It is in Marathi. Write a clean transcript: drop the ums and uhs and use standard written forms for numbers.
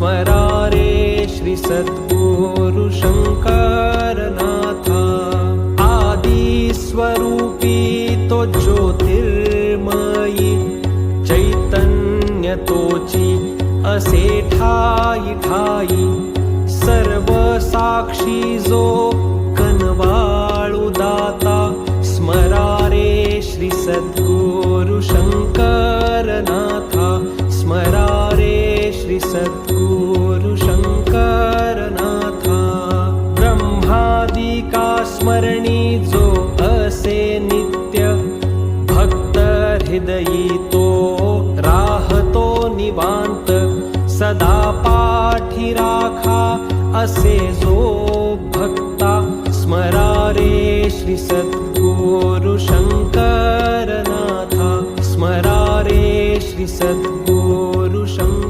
स्मरा रे श्री सद्गुरु शंकरनाथा। आदि स्वरूपी तो ज्योतिर्मयी चैतन्य तोची असे ठाई ठाई। सर्व साक्षी जो कनवाळू दाता स्मरा रे श्री सद्गुरु शंकरनाथा। स्मरा रे श्री सद्गुरु शंकरनाथा। ब्रह्मादिका स्मरणी जो असे नित्य भक्त हृदयी तो राहतो निवांत। सदा पाठी राखा असे जो भक्ता स्मरा रे श्री सद्गुरु शंकरनाथा। स्मरा रे श्री सद्गुरु शंकरनाथा।